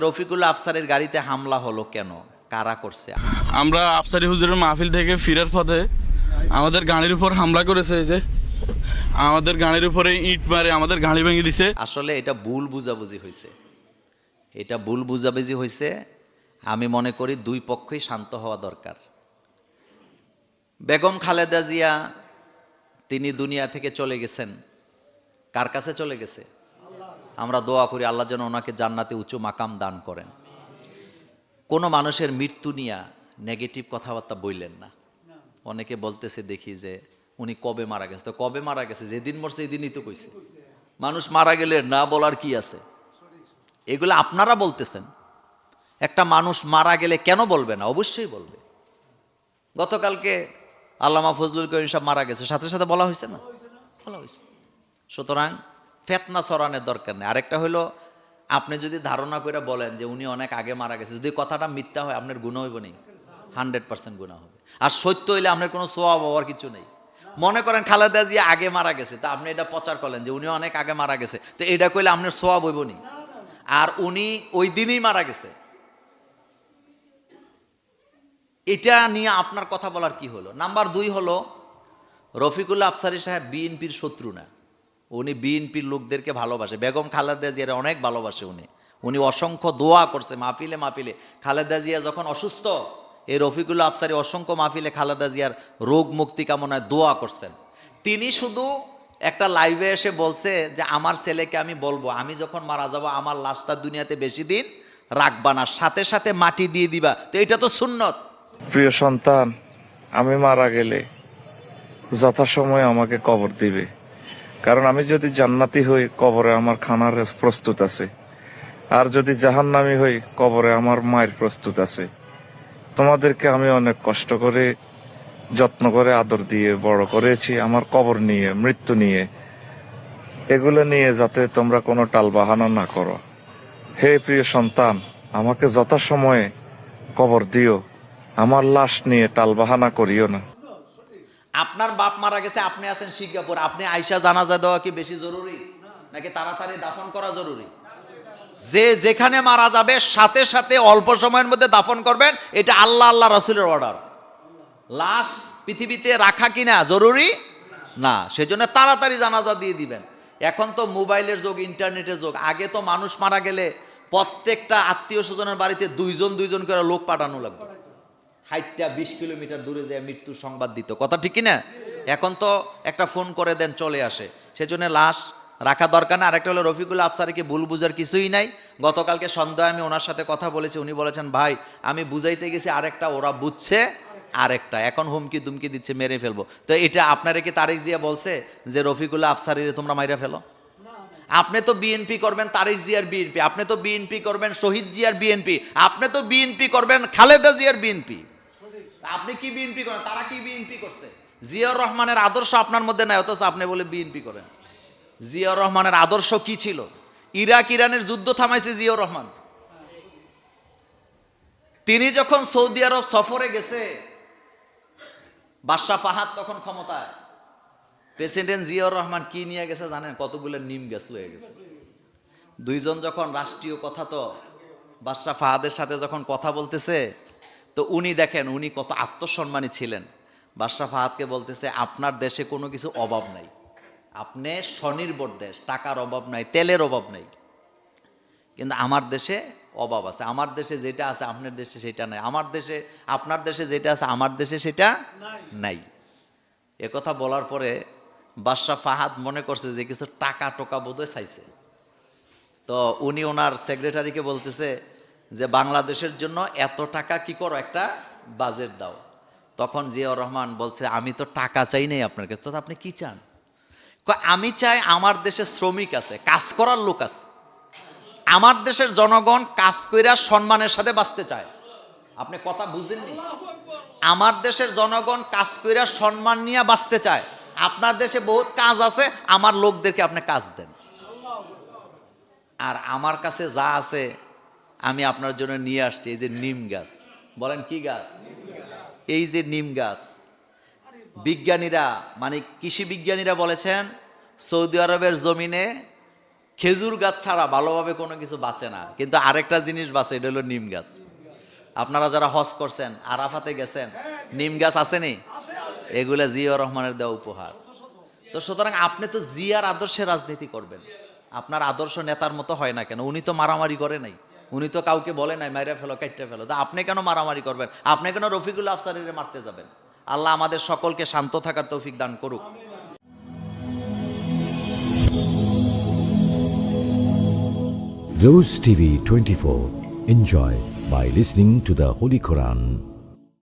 রফিকুল আফসারের গাড়িতে হামলা হলো কেন, কারা করছে? আমরা আফসারি হুজুরের মাহফিল থেকে ফিরার পথে আমাদের গাড়ির উপর হামলা করেছে। এই যে আমাদের গাড়ির উপরে ইট মারে আমাদের গাড়ি ভেঙে দিছে। আসলে এটা ভুল বুঝাবুঝি হয়েছে, এটা ভুল বুঝাবুঝি হয়েছে। আমি মনে করি দুই পক্ষই শান্ত হওয়া দরকার। বেগম খালেদা জিয়া তিনি দুনিয়া থেকে চলে গেছেন, কার কাছে চলে গেছে? আমরা দোয়া করি আল্লাহ যেন ওনাকে জান্নাতে উঁচু মাকাম দান করেন। কোনো মানুষের মৃত্যু নিয়ে নেগেটিভ কথাবার্তা বললেন না। অনেকে বলতেছে দেখি যে উনি কবে মারা গেছে, তো কবে মারা গেছে? যেদিন মরছে এদিনই তো কইছে। মানুষ মারা গেলে না বলার কি আছে? এগুলো আপনারা বলতেছেন। একটা মানুষ মারা গেলে কেন বলবে না? অবশ্যই বলবে। গতকালকে আল্লামা ফজলুল করিম সাহেব মারা গেছে, সাথে সাথে বলা হয়েছে না? বলা হয়েছে। সুতরাং ফেতনা ছড়ানোর দরকার নেই। আরেকটা হলো, আপনি যদি ধারণা করে বলেন যে উনি অনেক আগে মারা গেছে, যদি কথাটা মিথ্যা হয় আপনার গুনাহ হইব নেই? 100% গুনাহ হবে। আর সত্য হইলে আপনার কোনো সওয়াব হওয়ার কিছু নেই। মনে করেন খালেদা জিয়া আগে মারা গেছে, তা আপনি এটা প্রচার করলেন যে উনি অনেক আগে মারা গেছে, তো এটা কইলে আপনার সওয়াব হইব নি? আর উনি ওই দিনই মারা গেছে, এটা নিয়ে আপনার কথা বলার কি হলো? নাম্বার 2 হলো, রফিকুল্লাহ আফসারী সাহেব বিএনপির শত্রু না, উনি বিএনপির লোকদেরকে ভালোবাসে। বেগম খালেদা জিয়ার অনেক ভালোবাসে উনি অসংখ্য দোয়া করছে মাহফিলে মাহফিলে। খালেদা জিয়া যখন অসুস্থ, এই রফিকুল্লাহ আফসারী অসংখ্য মাহফিলে খালেদা জিয়ার রোগ মুক্তি কামনায় দোয়া করছেন। তিনি শুধু একটা লাইভে এসে বলছে যে আমার ছেলেকে আমি বলবো আমি যখন মারা যাব আমার লাশটা দুনিয়াতে বেশি দিন রাখবা না, সাথে সাথে মাটি দিয়ে দিবা। তো এটা তো সুন্নত। প্রিয় সন্তান, আমি মারা গেলে যথাসময়ে আমাকে কবর দিবে, কারণ আমি যদি জান্নাতি হই কবরে আমার খানার প্রস্তুত আছে, আর যদি জাহান্নামী হই কবরে আমার মায়ের প্রস্তুত আছে। তোমাদেরকে আমি অনেক কষ্ট করে যত্ন করে আদর দিয়ে বড় করেছি, আমার কবর নিয়ে, মৃত্যু নিয়ে, এগুলো নিয়ে যাতে তোমরা কোনো টালবাহানা না করো। হে প্রিয় সন্তান, আমাকে যথাসময়ে কবর দিও, আমার লাশ নিয়ে টালবাহানা করিও না। আপনার বাপ মারা গেছে, আপনি আছেন সিঙ্গাপুর, আপনি আয়শা জানাজা দেওয়া কি বেশি জরুরি নাকি তাড়াতাড়ি দাফন করা জরুরি? যে যেখানে মারা যাবে সাথে সাথে অল্প সময়ের মধ্যে দাফন করবেন, এটা আল্লাহ রাসূলের অর্ডার। লাশ পৃথিবীতে রাখা কিনা জরুরি না, সেজন্য তাড়াতাড়ি জানাজা দিয়ে দিবেন। এখন তো মোবাইলের যুগ, ইন্টারনেটের যুগ। আগে তো মানুষ মারা গেলে প্রত্যেকটা আত্মীয় স্বজনের বাড়িতে দুইজন করে লোক পাঠানো লাগবে, হাইটটা 20 কিলোমিটার দূরে যায় মৃত্যুর সংবাদ দিত। কথা ঠিক কিনা? এখন তো একটা ফোন করে দেন চলে আসে, সেজন্য লাশ রাখা দরকার না। আরেকটা হলো, রফিকুল আফসারীকে ভুল বুঝার কিছুই নাই। গতকালকে সন্ধ্যায় আমি ওনার সাথে কথা বলেছি, উনি বলেছেন ভাই আমি বুঝাইতে গেছি আরেকটা, ওরা বুঝছে আরেকটা, এখন হুমকি দুমকি দিচ্ছে মেরে ফেলবো। তো এটা আপনারা কি তারেক জিয়া বলছে যে রফিকুল্লাহ আফসারীরে তোমরা মাইরা ফেলো? আপনি তো বিএনপি করবেন তারেক জিয়ার বিএনপি, আপনি তো বিএনপি করবেন শহীদ জিয়ার বিএনপি, আপনি তো বিএনপি করবেন খালেদা জিয়ার বিএনপি। আপনি কি বিএনপি করেন? তারা কি বিএনপি করছে? জিয়াউর রহমানের আদর্শ আপনার মধ্যে নাই, অথচ আপনি বলে বিএনপি করেন। জিয়াউর রহমানের আদর্শ কি ছিল? ইরাক ইরানের যুদ্ধ থামাইছে জিয়াউর রহমান। তিনি যখন সৌদি আরব সফরে গেছে, বাদশাহ ফাহাদ তখন ক্ষমতায়, প্রেসিডেন্ট জিয়াউর রহমান কি নিয়ে গেছে জানেন? কতগুলো নিম গাছ লয়ে গেছে। দুইজন যখন রাষ্ট্রীয় কথা, তো বাদশাহ ফাহাদের সাথে যখন কথা বলতেছে, তো উনি দেখেন উনি কত আত্মসম্মানী ছিলেন। বাদশাহ ফাহাদকে বলতেছে আপনার দেশে কোনো কিছু অভাব নাই, আপনি স্বনির্ভর দেশ, টাকার অভাব নাই, তেলের অভাব নাই, কিন্তু আমার দেশে অভাব আছে। আমার দেশে যেটা আছে আপনার দেশে সেটা নাই, আমার দেশে আপনার দেশে যেটা আছে আমার দেশে সেটা নাই। একথা বলার পরে বাদশাহ ফাহাদ মনে করছে যে কিছু টাকা টোকা বোধহয় চাইছে। তো উনি ওনার সেক্রেটারিকে বলতেছে যে বাংলাদেশের জন্য এত টাকা কি করো, একটা বাজেট দাও। তখন জিয়াউর রহমান বলছে আমি তো টাকা চাই নাই আপনার কাছে, তো আপনি কি চান? আমি চাই আমার দেশে শ্রমিক আছে, কাজ করার লোক আছে, আমার দেশের জনগণ কাজ কইরা সম্মানের সাথে বাঁচতে চায়। আপনি কথা বুঝলেননি? আমার দেশের জনগণ কাজ কইরা সম্মান নিয়ে বাঁচতে চায়। আপনার দেশে বহুত কাজ আছে, আমার লোকদেরকে আপনি কাজ দেন। আর আমার কাছে যা আছে আমি আপনার জন্য নিয়ে আসছি, এই যে নিম গাছ। বলেন কি গাছ? এই যে নিম গাছ। বিজ্ঞানীরা মানে কৃষি বিজ্ঞানীরা বলেছেন সৌদি আরবের জমিনে খেজুর গাছ ছাড়া ভালোভাবে কোনো কিছু বাঁচে না, কিন্তু আরেকটা জিনিস বাঁচে, এটা হলো নিম গাছ। আপনারা যারা হজ করছেন, আরাফাতে গেছেন, নিম গাছ আসেনি? এগুলা জিয়া রহমানের দেওয়া উপহার। তো সুতরাং আপনি তো জিয়ার আদর্শে রাজনীতি করবেন, আপনার আদর্শ নেতার মতো হয় না কেন? উনি তো মারামারি করে নাই, উনি তো কাউকে বলে নাই মাইরা ফেলো, কাটতে ফেলো। তা আপনি কেন মারামারি করবেন? আপনি কেন রফিকুল আফসারিরে মারতে যাবেন? আল্লাহ আমাদের সকলকে শান্ত থাকার তৌফিক দান করুক। Rose TV 24. Enjoy by listening to the Holy Quran.